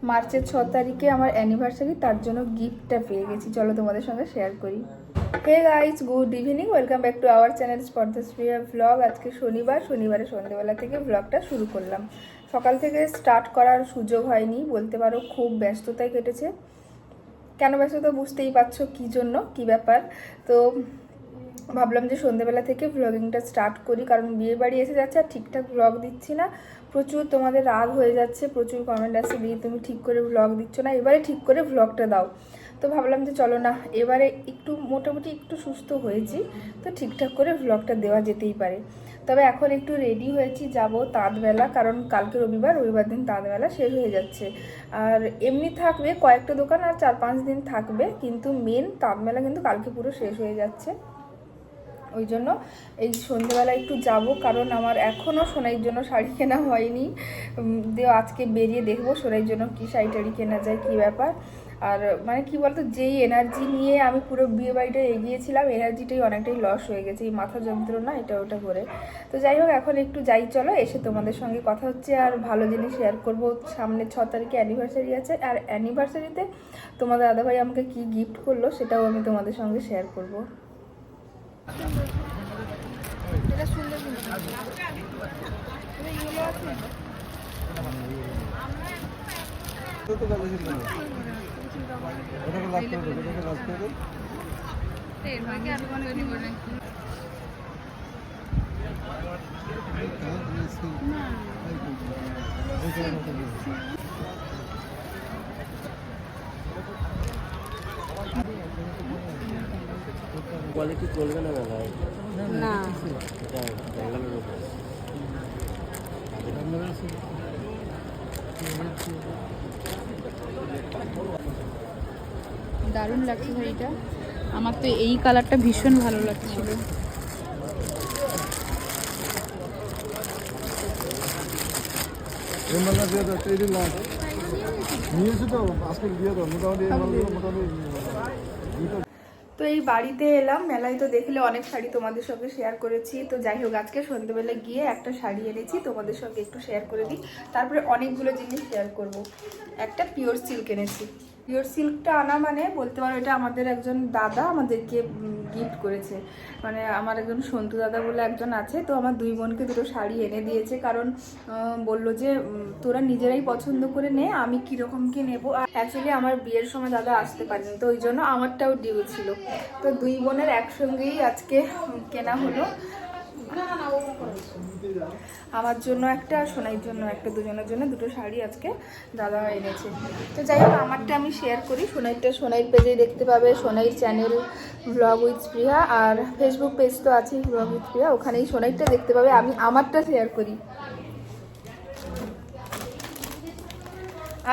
মার্চের 6 তারিখে আমার অ্যানিভার্সারি, তার জন্য গিফটটা পেয়ে গেছি। চলো তোমাদের সঙ্গে শেয়ার করি। Hey guys, good evening, welcome back to our channel স্পর্ধাশ্রিয়া ভ্লগ। আজকে শনিবারের সন্ধ্যেবেলা থেকে ভ্লগটা শুরু করলাম। সকাল থেকে স্টার্ট করার সুযোগ হয়নি, বলতে পারো খুব ব্যস্ততায় কেটেছে। কেন ব্যস্ততা বুঝতেই পারছো, কী জন্য, কী ব্যাপার। তো ভাবলাম যে সন্ধ্যেবেলা থেকে ভ্লগিংটা স্টার্ট করি, কারণ বিয়ে বাড়ি এসে যাচ্ছে আর ঠিকঠাক ভ্লগ দিচ্ছি না। প্রচুর তোমাদের রাগ হয়ে যাচ্ছে, প্রচুর কমেন্ট আসছে দিয়ে তুমি ঠিক করে ভ্লগ দিচ্ছ না, এবারে ঠিক করে ভ্লগটা দাও। তো ভাবলাম যে চলো না, এবারে একটু মোটামুটি একটু সুস্থ হয়েছি, তো ঠিকঠাক করে ভ্লগটা দেওয়া যেতেই পারে। তবে এখন একটু রেডি হয়েছি, যাব তাঁতবেলা, কারণ কালকে রবিবার দিন তাঁতবেলা শেষ হয়ে যাচ্ছে। আর এমনি থাকবে কয়েকটা দোকান, আর 4-5 দিন থাকবে, কিন্তু মেন তাঁতবেলা কিন্তু কালকে পুরো শেষ হয়ে যাচ্ছে। ওই জন্য এই সন্ধ্যেবেলা একটু যাব, কারণ আমার এখনও সোনাইয়ের জন্য শাড়ি কেনা হয়নি। দিয়ে আজকে বেরিয়ে দেখবো সোনাইয়ের জন্য কী শাড়ি টাড়ি কেনা যায়, কী ব্যাপার। আর মানে কি বলতো, যেই এনার্জি নিয়ে আমি পুরো বিয়ে বাড়িটা এগিয়েছিলাম, এনার্জিটাই অনেকটাই লস হয়ে গেছে এই মাথা যন্ত্রণা এটা ওটা করে। তো যাই হোক, এখন একটু যাই, চলো এসে তোমাদের সঙ্গে কথা হচ্ছে আর ভালো জিনিস শেয়ার করব। সামনে 6 তারিখে অ্যানিভার্সারি আছে, আর অ্যানিভার্সারিতে তোমাদের দাদাভাই আমাকে কি গিফট করলো সেটাও আমি তোমাদের সঙ্গে শেয়ার করব। এটা সুন্দর কোয়ালিটি চলবে না ভাই, না এটা ব্যাঙ্গালোর উপর। দারুণ লাগছে শাড়িটা। আমার তো এই কালারটা ভীষণ ভালো লাগছিল। তো এই বাড়িতে এলাম, মেলায় তো দেখলে অনেক শাড়ি তোমাদের সঙ্গে শেয়ার করেছি। তো যাই হোক, আজকে সন্ধ্যেবেলা গিয়ে একটা শাড়ি এনেছি, তোমাদের সঙ্গে একটু শেয়ার করে দিই। তারপরে অনেকগুলো জিনিস শেয়ার করব। একটা পিওর সিল্ক এনেছি। পিওর সিল্কটা আনা মানে বলতে পারো এটা আমাদের একজন দাদা আমাদেরকে গিফট করেছে। মানে আমার একজন সন্তু দাদা বলে একজন আছে, তো আমার দুই বোনকে দুটো শাড়ি এনে দিয়েছে, কারণ বললো যে তোরা নিজেরাই পছন্দ করে নে, আমি কীরকম কি নেবো। আর অ্যাকচুয়ালি আমার বিয়ের সময় দাদা আসতে পারেনি, তো ওই জন্য আমারটাও ডিউ ছিল। তো দুই বোনের একসঙ্গেই আজকে কেনা হলো। আমার জন্য একটা আর সোনাইয়ের জন্য একটা, দুজনের জন্য দুটো শাড়ি আজকে দাদা এনেছে। তো যাই হোক, আমারটা আমি শেয়ার করি। সোনাইয়ের পেজেই দেখতে পাবে, সোনাইয়ের চ্যানেল ভ্লগ উইথ প্রিয়া, আর ফেসবুক পেজ তো আছেই ভ্লগ উইথ প্রিয়া, ওখানেই সোনাইয়েরটা দেখতে পাবে। আমি আমারটা শেয়ার করি।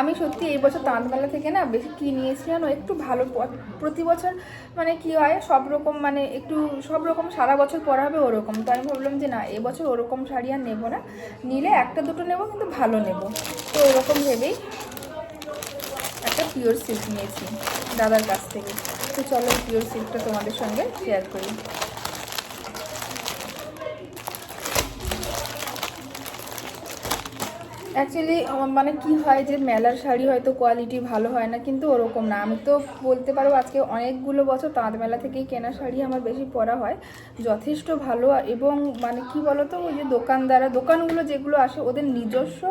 আমি সত্যি এই বছর তাঁতমেলা থেকে না বেশি কি নিয়েছি জানো, একটু ভালো। প্রতি বছর মানে কি হয়, সব রকম মানে একটু সব রকম সারা বছর পরা হবে ওরকম। তো আমি ভাবলাম যে না, এবছর ওরকম শাড়ি আর নেবো না, নিলে একটা দুটো নেবো, কিন্তু ভালো নেব। তো ওরকম ভেবেই একটা পিওর সিল্ক নিয়েছি দাদার কাছ থেকে। তো চলো পিওর সিল্কটা তোমাদের সঙ্গে শেয়ার করি। অ্যাকচুয়ালি মানে কি হয় যে মেলার শাড়ি হয়তো কোয়ালিটি ভালো হয় না, কিন্তু ওরকম না। আমি তো বলতে পারো আজকে অনেকগুলো বছর তাঁত মেলা থেকেই কেনা শাড়ি আমার বেশি পরা হয়, যথেষ্ট ভালো। এবং মানে কি বলো তো, ওই যে দোকানগুলো যেগুলো আসে, ওদের নিজস্ব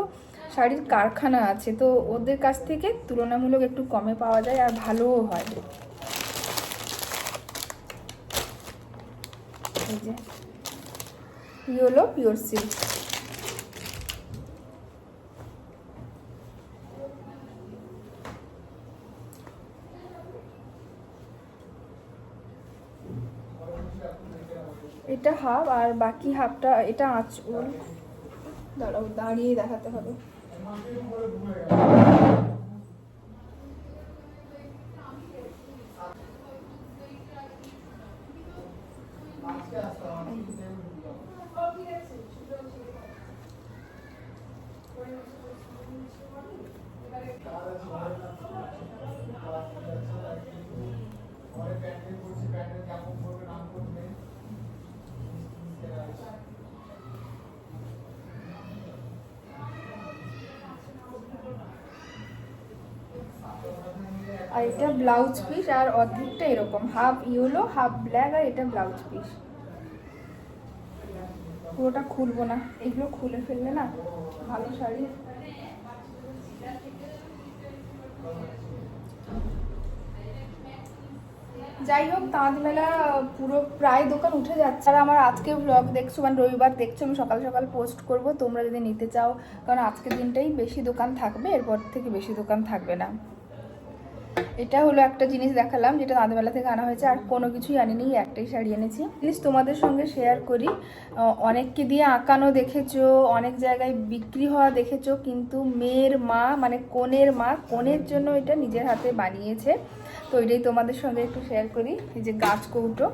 শাড়ির কারখানা আছে, তো ওদের কাছ থেকে তুলনামূলক একটু কমে পাওয়া যায় আর ভালোও হয়। এই যে হলো পিওর সিল্ক। এটা হাফ, আর বাকি হাফটা এটা আঁচল। দাঁড়াও, দাঁড়িয়ে দেখাতে হবে। আর এটা ব্লাউজ পিস, আর অর্ধেকটা এরকম হাফ ইয়েলো হাফ ব্ল্যাক, আর এটা ব্লাউজ পিস। পুরোটা খুলবো না, এগুলো খুলে ফেললে না ভালো শাড়ি। যাই হোক, তাঁত মেলা পুরো প্রায় দোকান উঠে যাচ্ছে। আর আমার আজকে ব্লগ দেখছো, মানে রবিবার দেখছো, আমি সকাল সকাল পোস্ট করব, তোমরা যদি নিতে চাও, কারণ আজকের দিনটাই বেশি দোকান থাকবে, এরপর থেকে বেশি দোকান থাকবে না। এটা হলো একটা জিনিস দেখালাম যেটা তাঁত মেলা থেকে আনা হয়েছে, আর কোনো কিছুই আনিনি, একটাই শাড়ি এনেছি। প্লিজ তোমাদের সঙ্গে শেয়ার করি, অনেককে দিয়ে আঁকানো দেখেছো, অনেক জায়গায় বিক্রি হওয়া দেখেছো, কিন্তু মেয়ের মা মানে কনের মা কনের জন্য এটা নিজের হাতে বানিয়েছে। তো এটাই তোমাদের সঙ্গে একটু শেয়ার করি। এই যে গাছ কৌটো,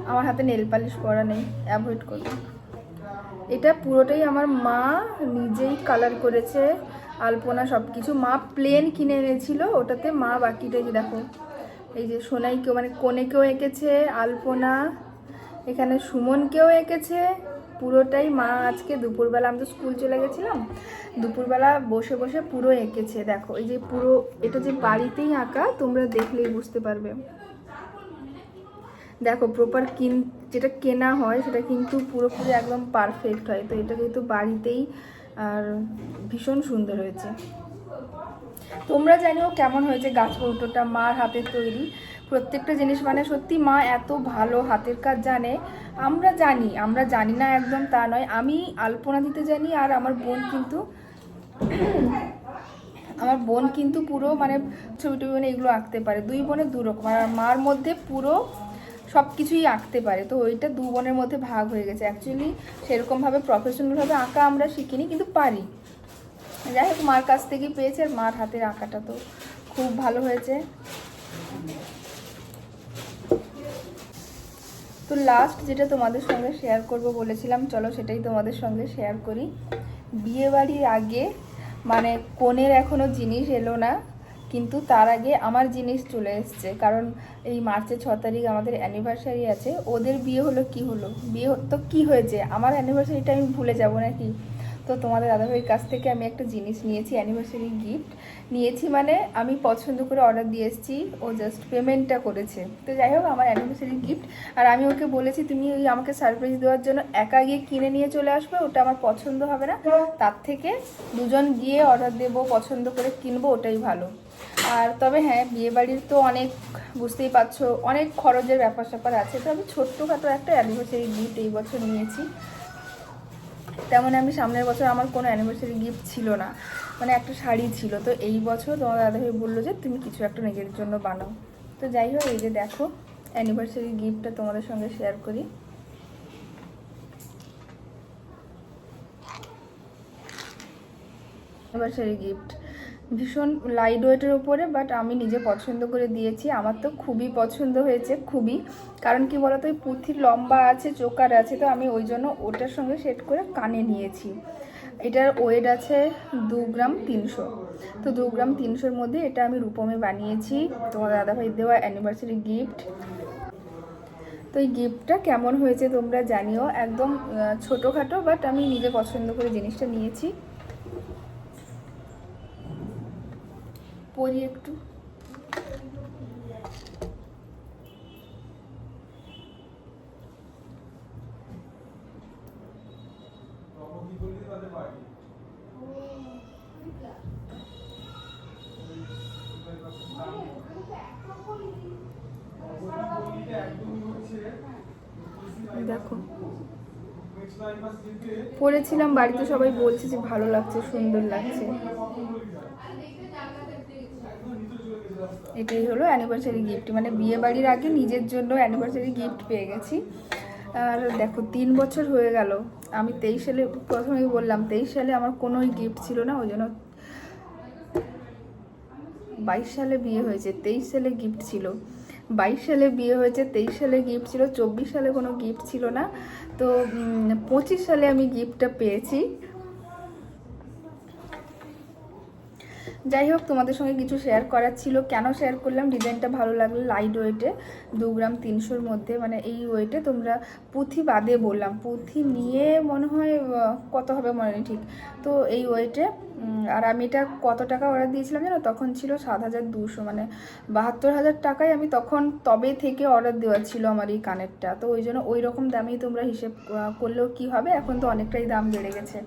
আমার হাতে নেল পালিশ করা নেই, অ্যাভয়েড করবো। এটা পুরোটাই আমার মা নিজেই কালার করেছে, আলপনা সব কিছু মা প্লেন কিনে এনেছিল, ওটাতে মা বাকিটা যে দেখো, এই যে সোনাইকেও মানে কনেকেও এঁকেছে আলপনা, এখানে সুমনকেও এঁকেছে, পুরোটাই মা আজকে দুপুরবেলা, আমি তো স্কুল চলে গেছিলাম, দুপুরবেলা বসে বসে পুরো এঁকেছে। দেখো এই যে পুরো, এটা যে বাড়িতেই আঁকা, তোমরা দেখলেই বুঝতে পারবে। দেখো প্রপার যেটা কেনা হয় সেটা কিন্তু পুরোপুরি একদম পারফেক্ট হয়, তো এটা যেহেতু বাড়িতেই, আর ভীষণ সুন্দর হয়েছে। তোমরা জানিও কেমন হয়েছে গাছ কৌটোটা, মার হাতের তৈরি প্রত্যেকটা জিনিস, মানে সত্যি মা এত ভালো হাতের কাজ জানে। আমরা জানি না একদম তা নয়, আমি আলপনা দিতে জানি, আর আমার বোন কিন্তু পুরো মানে ছবি টবি মানে এগুলো আঁকতে পারে, দুই বোনের দু রকম, আর মার মধ্যে পুরো সব কিছুই আঁকতে পারে। তো ওইটা দু বোনের মধ্যে ভাগ হয়ে গেছে। অ্যাকচুয়ালি সেরকমভাবে প্রফেশনালভাবে আঁকা আমরা শিখিনি, কিন্তু পারি। যাই হোক, মার কাছ থেকেই পেয়েছে, আর মার হাতের আঁকাটা তো খুব ভালো হয়েছে। তো লাস্ট যেটা তোমাদের সঙ্গে শেয়ার করব বলেছিলাম, চলো সেটাই তোমাদের সঙ্গে শেয়ার করি। বিয়েবাড়ির আগে মানে কনের এখনও জিনিস এলো না, কিন্তু তার আগে আমার জিনিস চলে এসছে, কারণ এই মার্চের 6 তারিখ আমাদের অ্যানিভার্সারি আছে। ওদের বিয়ে হলো কি হলো, বিয়ে তো কি হয়েছে, আমার অ্যানিভার্সারিটা আমি ভুলে যাব নাকি? তো তোমাদের দাদাভাইয়ের কাছ থেকে আমি একটা জিনিস নিয়েছি, অ্যানিভার্সারি গিফট নিয়েছি, মানে আমি পছন্দ করে অর্ডার দিয়ে এসেছি, ও জাস্ট পেমেন্টটা করেছে। তো যাই হোক, আমার অ্যানিভার্সারি গিফট, আর আমি ওকে বলেছি তুমি ওই আমাকে সারপ্রাইজ দেওয়ার জন্য একা গিয়ে কিনে নিয়ে চলে আসবে, ওটা আমার পছন্দ হবে না, তার থেকে দুজন গিয়ে অর্ডার দেবো, পছন্দ করে কিনবো, ওটাই ভালো। আর তবে হ্যাঁ, বিয়েবাড়ির তো অনেক, বুঝতেই পারছো, অনেক খরচের ব্যাপার স্যাপার আছে, তো আমি ছোট্টখাটো একটা অ্যানিভার্সারি গিফট এই বছর নিয়েছি। তেমন আমি সামনের বছর আমার কোনো অ্যানিভার্সারি গিফট ছিল না, মানে একটা শাড়ি ছিল, তো এই বছর তোমার দাদাভাই বললো যে তুমি কিছু একটা নিজের জন্য বানাও। তো যাই হোক, এই যে দেখো অ্যানিভার্সারি গিফটটা তোমাদের সঙ্গে শেয়ার করি। অ্যানিভার্সারি গিফট ভীষণ লাইট ওয়েটের ওপরে, বাট আমি নিজে পছন্দ করে দিয়েছি, আমার তো খুবই পছন্দ হয়েছে, খুবই। কারণ কি বলতো, ওই পুঁথির লম্বা আছে, চোকার আছে, তো আমি ওই জন্য ওটার সঙ্গে সেট করে কানে নিয়েছি। এটার ওয়েট আছে 2 গ্রাম 300, তো 2 গ্রাম 300-র মধ্যে এটা আমি রূপমে বানিয়েছি, তোমার দাদাভাই দেওয়া অ্যানিভার্সারি গিফট। তো এই গিফটটা কেমন হয়েছে তোমরা জানিও, একদম ছোটোখাটো, বাট আমি নিজে পছন্দ করে জিনিসটা নিয়েছি। পরি একটু, দেখো পরেছিলাম, বাড়িতে সবাই বলছে যে ভালো লাগছে, সুন্দর লাগছে। এটাই হলো অ্যানিভার্সারি গিফট, মানে বিয়ে বাড়ির আগে নিজের জন্য অ্যানিভার্সারি গিফট পেয়ে গেছি। আর দেখো 3 বছর হয়ে গেল, আমি 23 সালে, প্রথমেই বললাম 23 সালে আমার কোনোই গিফট ছিল না, ওই জন্য 22 সালে বিয়ে হয়েছে, 23 সালে গিফট ছিল, 22 সালে বিয়ে হয়েছে, 23 সালে গিফট ছিল, 24 সালে কোনো গিফট ছিল না, তো 25 সালে আমি গিফটটা পেয়েছি। যাই হোক, তোমাদের সঙ্গে কিছু শেয়ার করার ছিল। কেন শেয়ার করলাম, ডিজাইনটা ভালো লাগলো, লাইট ওয়েটে 2 গ্রাম 300-র মধ্যে, মানে এই ওয়েটে তোমরা পুঁথি বাদে বললাম, পুঁথি নিয়ে মনে হয় কত হবে মনে নেই ঠিক। তো এই ওয়েটে, আর আমি এটা কত টাকা অর্ডার দিয়েছিলাম জানো, তখন ছিল 7,200, মানে 72,000 টাকায় আমি তখন তবে থেকে অর্ডার দেওয়া ছিল আমার এই কানেরটা। তো ওই জন্য ওই রকম দামেই তোমরা হিসেব করলেও কি হবে, এখন তো অনেকটাই দাম বেড়ে গেছে।